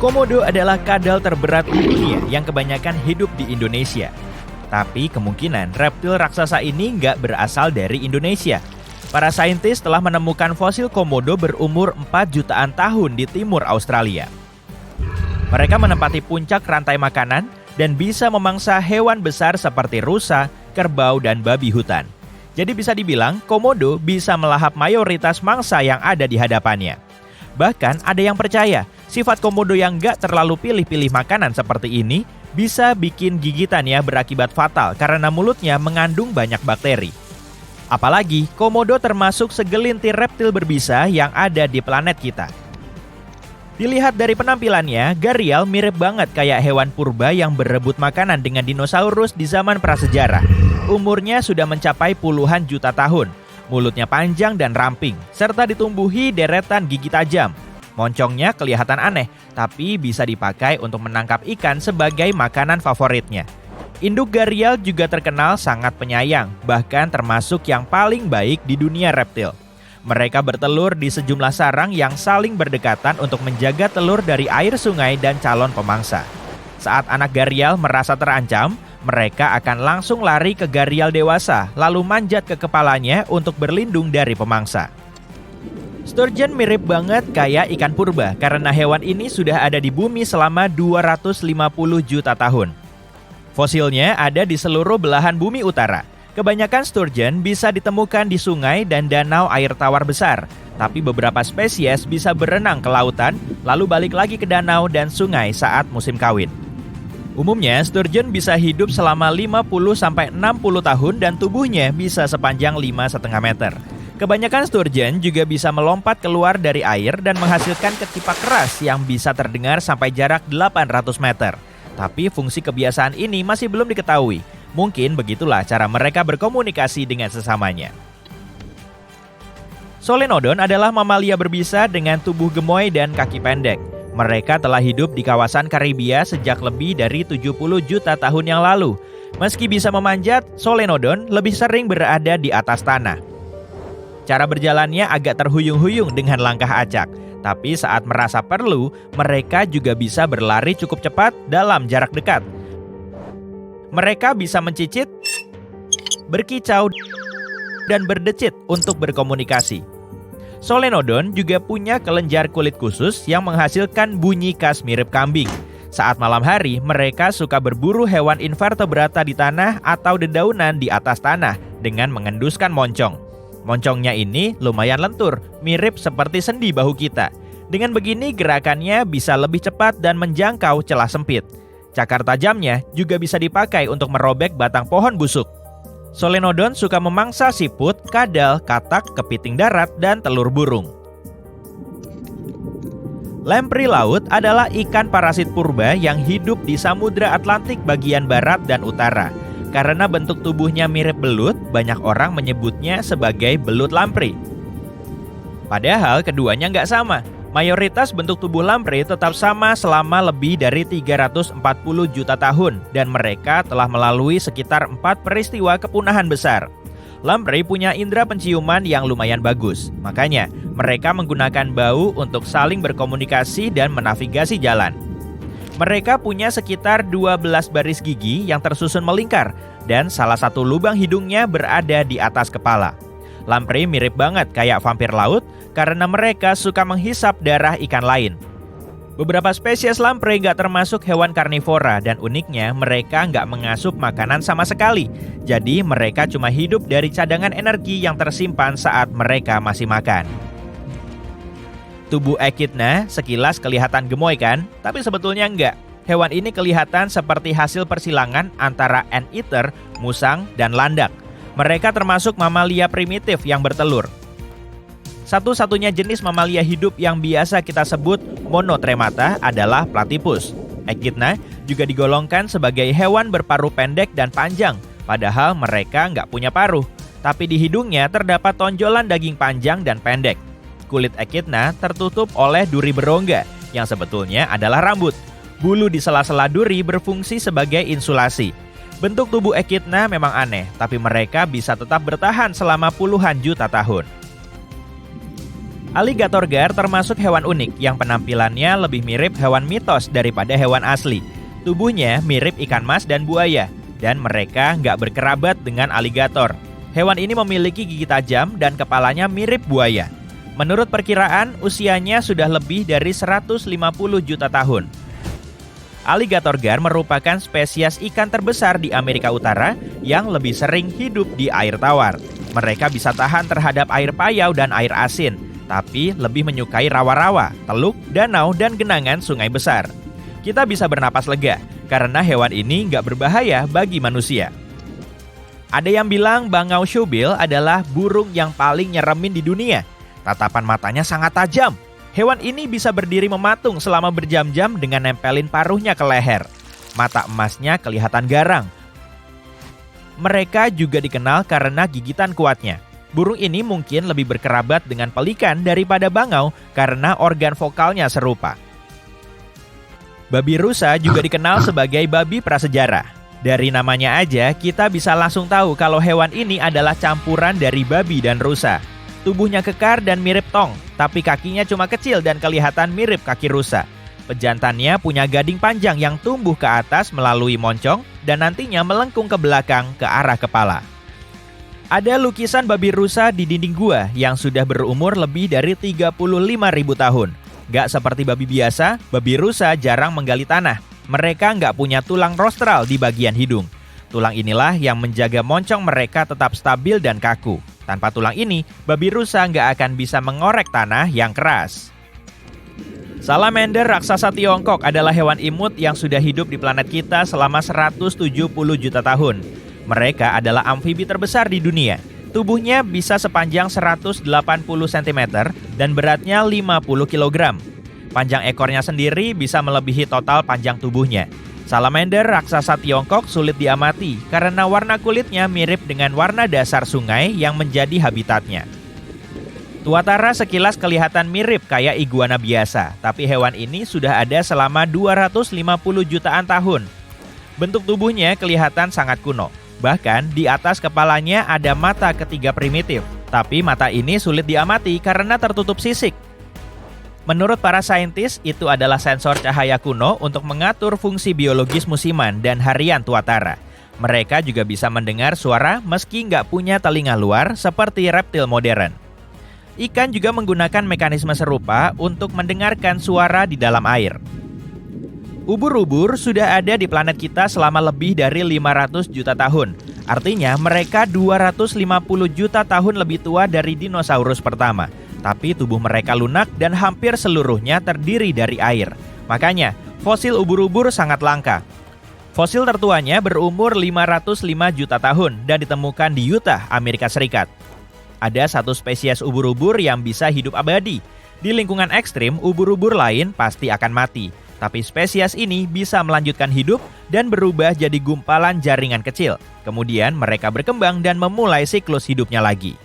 Komodo adalah kadal terberat di dunia yang kebanyakan hidup di Indonesia. Tapi kemungkinan reptil raksasa ini nggak berasal dari Indonesia. Para saintis telah menemukan fosil komodo berumur 4 jutaan tahun di timur Australia. Mereka menempati puncak rantai makanan dan bisa memangsa hewan besar seperti rusa, kerbau, dan babi hutan. Jadi bisa dibilang komodo bisa melahap mayoritas mangsa yang ada di hadapannya. Bahkan ada yang percaya sifat komodo yang gak terlalu pilih-pilih makanan seperti ini bisa bikin gigitannya berakibat fatal karena mulutnya mengandung banyak bakteri. Apalagi komodo termasuk segelintir reptil berbisa yang ada di planet kita. Dilihat dari penampilannya, gharial mirip banget kayak hewan purba yang berebut makanan dengan dinosaurus di zaman prasejarah. Umurnya sudah mencapai puluhan juta tahun. Mulutnya panjang dan ramping, serta ditumbuhi deretan gigi tajam. Moncongnya kelihatan aneh, tapi bisa dipakai untuk menangkap ikan sebagai makanan favoritnya. Induk gharial juga terkenal sangat penyayang, bahkan termasuk yang paling baik di dunia reptil. Mereka bertelur di sejumlah sarang yang saling berdekatan untuk menjaga telur dari air sungai dan calon pemangsa. Saat anak gharial merasa terancam, mereka akan langsung lari ke gharial dewasa, lalu manjat ke kepalanya untuk berlindung dari pemangsa. Sturgeon mirip banget kayak ikan purba karena hewan ini sudah ada di bumi selama 250 juta tahun. Fosilnya ada di seluruh belahan bumi utara. Kebanyakan sturgeon bisa ditemukan di sungai dan danau air tawar besar, tapi beberapa spesies bisa berenang ke lautan, lalu balik lagi ke danau dan sungai saat musim kawin. Umumnya, sturgeon bisa hidup selama 50-60 tahun dan tubuhnya bisa sepanjang 5,5 meter. Kebanyakan sturgeon juga bisa melompat keluar dari air dan menghasilkan ketipak keras yang bisa terdengar sampai jarak 800 meter. Tapi fungsi kebiasaan ini masih belum diketahui. Mungkin begitulah cara mereka berkomunikasi dengan sesamanya. Solenodon adalah mamalia berbisa dengan tubuh gemoy dan kaki pendek. Mereka telah hidup di kawasan Karibia sejak lebih dari 70 juta tahun yang lalu. Meski bisa memanjat, Solenodon lebih sering berada di atas tanah. Cara berjalannya agak terhuyung-huyung dengan langkah acak. Tapi saat merasa perlu, mereka juga bisa berlari cukup cepat dalam jarak dekat. Mereka bisa mencicit, berkicau, dan berdecit untuk berkomunikasi. Solenodon juga punya kelenjar kulit khusus yang menghasilkan bunyi khas mirip kambing. Saat malam hari, mereka suka berburu hewan invertebrata di tanah atau dedaunan di atas tanah dengan mengenduskan moncong. Moncongnya ini lumayan lentur, mirip seperti sendi bahu kita. Dengan begini, gerakannya bisa lebih cepat dan menjangkau celah sempit. Cakar tajamnya juga bisa dipakai untuk merobek batang pohon busuk. Solenodon suka memangsa siput, kadal, katak, kepiting darat, dan telur burung. Lamprey laut adalah ikan parasit purba yang hidup di Samudra Atlantik bagian barat dan utara. Karena bentuk tubuhnya mirip belut, banyak orang menyebutnya sebagai belut lamprey. Padahal keduanya nggak sama. Mayoritas bentuk tubuh lamprey tetap sama selama lebih dari 340 juta tahun dan mereka telah melalui sekitar 4 peristiwa kepunahan besar. Lamprey punya indera penciuman yang lumayan bagus, makanya mereka menggunakan bau untuk saling berkomunikasi dan menavigasi jalan. Mereka punya sekitar 12 baris gigi yang tersusun melingkar dan salah satu lubang hidungnya berada di atas kepala. Lamprey mirip banget kayak vampir laut karena mereka suka menghisap darah ikan lain. Beberapa spesies lamprey nggak termasuk hewan karnivora dan uniknya mereka nggak mengasup makanan sama sekali. Jadi mereka cuma hidup dari cadangan energi yang tersimpan saat mereka masih makan. Tubuh Echidna sekilas kelihatan gemoy kan? Tapi sebetulnya enggak. Hewan ini kelihatan seperti hasil persilangan antara anteater, musang, dan landak. Mereka termasuk mamalia primitif yang bertelur. Satu-satunya jenis mamalia hidup yang biasa kita sebut monotremata adalah platypus. Echidna juga digolongkan sebagai hewan berparuh pendek dan panjang, padahal mereka nggak punya paruh. Tapi di hidungnya terdapat tonjolan daging panjang dan pendek. Kulit Echidna tertutup oleh duri berongga, yang sebetulnya adalah rambut. Bulu di sela-sela duri berfungsi sebagai insulasi. Bentuk tubuh Echidna memang aneh, tapi mereka bisa tetap bertahan selama puluhan juta tahun. Alligator gar termasuk hewan unik yang penampilannya lebih mirip hewan mitos daripada hewan asli. Tubuhnya mirip ikan mas dan buaya, dan mereka nggak berkerabat dengan aligator. Hewan ini memiliki gigi tajam dan kepalanya mirip buaya. Menurut perkiraan, usianya sudah lebih dari 150 juta tahun. Alligator gar merupakan spesies ikan terbesar di Amerika Utara yang lebih sering hidup di air tawar. Mereka bisa tahan terhadap air payau dan air asin, tapi lebih menyukai rawa-rawa, teluk, danau, dan genangan sungai besar. Kita bisa bernapas lega, karena hewan ini nggak berbahaya bagi manusia. Ada yang bilang bangau showbill adalah burung yang paling nyeremin di dunia. Tatapan matanya sangat tajam. Hewan ini bisa berdiri mematung selama berjam-jam dengan nempelin paruhnya ke leher. Mata emasnya kelihatan garang. Mereka juga dikenal karena gigitan kuatnya. Burung ini mungkin lebih berkerabat dengan pelikan daripada bangau karena organ vokalnya serupa. Babi rusa juga dikenal sebagai babi prasejarah. Dari namanya aja, kita bisa langsung tahu kalau hewan ini adalah campuran dari babi dan rusa. Tubuhnya kekar dan mirip tong, tapi kakinya cuma kecil dan kelihatan mirip kaki rusa. Pejantannya punya gading panjang yang tumbuh ke atas melalui moncong dan nantinya melengkung ke belakang ke arah kepala. Ada lukisan babi rusa di dinding gua yang sudah berumur lebih dari 35.000 tahun. Gak seperti babi biasa, babi rusa jarang menggali tanah. Mereka nggak punya tulang rostral di bagian hidung. Tulang inilah yang menjaga moncong mereka tetap stabil dan kaku. Tanpa tulang ini, babi rusa nggak akan bisa mengorek tanah yang keras. Salamander raksasa Tiongkok adalah hewan imut yang sudah hidup di planet kita selama 170 juta tahun. Mereka adalah amfibi terbesar di dunia. Tubuhnya bisa sepanjang 180 cm dan beratnya 50 kg. Panjang ekornya sendiri bisa melebihi total panjang tubuhnya. Salamander raksasa Tiongkok sulit diamati karena warna kulitnya mirip dengan warna dasar sungai yang menjadi habitatnya. Tuatara sekilas kelihatan mirip kayak iguana biasa, tapi hewan ini sudah ada selama 250 jutaan tahun. Bentuk tubuhnya kelihatan sangat kuno. Bahkan di atas kepalanya ada mata ketiga primitif, tapi mata ini sulit diamati karena tertutup sisik. Menurut para saintis, itu adalah sensor cahaya kuno untuk mengatur fungsi biologis musiman dan harian tuatara. Mereka juga bisa mendengar suara meski nggak punya telinga luar seperti reptil modern. Ikan juga menggunakan mekanisme serupa untuk mendengarkan suara di dalam air. Ubur-ubur sudah ada di planet kita selama lebih dari 500 juta tahun. Artinya mereka 250 juta tahun lebih tua dari dinosaurus pertama. Tapi tubuh mereka lunak dan hampir seluruhnya terdiri dari air. Makanya, fosil ubur-ubur sangat langka. Fosil tertuanya berumur 505 juta tahun dan ditemukan di Utah, Amerika Serikat. Ada satu spesies ubur-ubur yang bisa hidup abadi. Di lingkungan ekstrim, ubur-ubur lain pasti akan mati. Tapi spesies ini bisa melanjutkan hidup dan berubah jadi gumpalan jaringan kecil. Kemudian mereka berkembang dan memulai siklus hidupnya lagi.